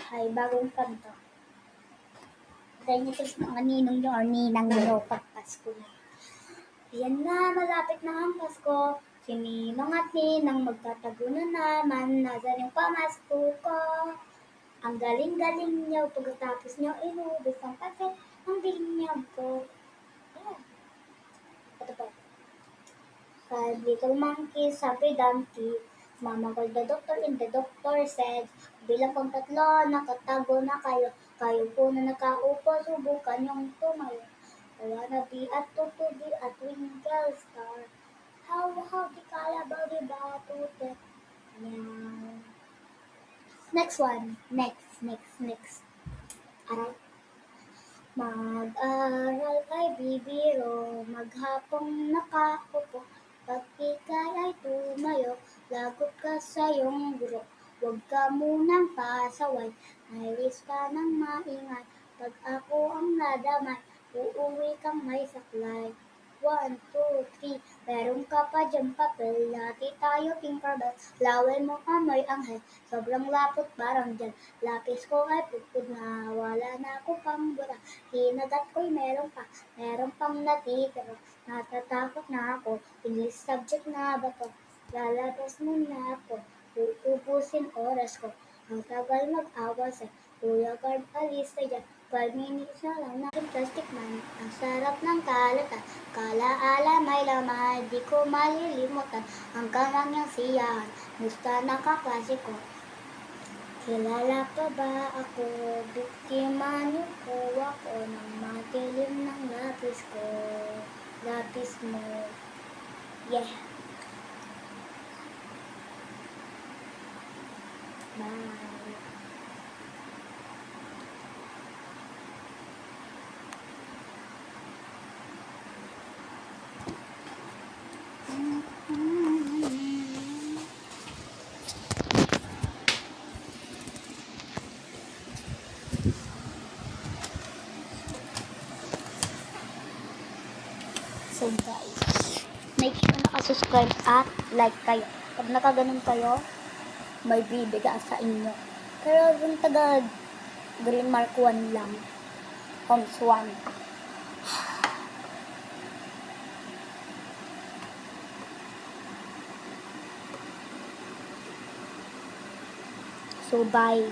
ay bagong kanta. Dahil ito sa mga ninong nyo or ninang nyo pag Pasko na. Yan na, malapit na ang Pasko. Si ninong at ninang magtatago na naman. Nasaan yung pamasko ko? Ang galing-galing nyo. Pagkatapos nyo inubos ang pasit ang binyag ko. Ayan. Ito pa. Five little monkeys, happy donkey. Mama called the doctor and the doctor said, bilang pang tatlo, nakatago na kayo. Kayo po na nakaupo, subukan yung tumayo. I wanna be a to be a twinkle star. How the calabaw di ba tute? Yan. Next one. Next. Aral. Mag-aral ay bibiro, maghapong nakaupo. Pag ikay ay tumayo, lagot ka sa iyong guro. Huwag ka munang pasaway, may risk ka ng maingay. Pag ako ang nadamay, uuwi kang may saklay. 1, 2, 3, meron ka pa dyan papel, lati tayo Tinkerbell, laway mo amoy anghel, sobrang lapot parang dyan, lapis ko ay pupud na, wala na ako pang bura, hinagat ko'y meron pang natitira, natatakot na ako, English subject na ba to, lalabas muna ako, uubusin oras ko, ang tagal mag-awa sa Kuya Guard, alis na dyan, 5 minutes na lang na plastic man, ang sarap ng kalatan, kalaala may laman, di ko malilimutan, hanggang lang yung siyahan, musta nakaklase ko. Kilala pa ba ako, biktima niyo po ako, ng matilim ng lapis ko, lapis mo, yeah. Bye. So guys, make sure naka-subscribe at like kayo. Pag nakaganon kayo, may bibigay sa inyo. Pero yung taga green mark 1 lang, homes 1. So bye.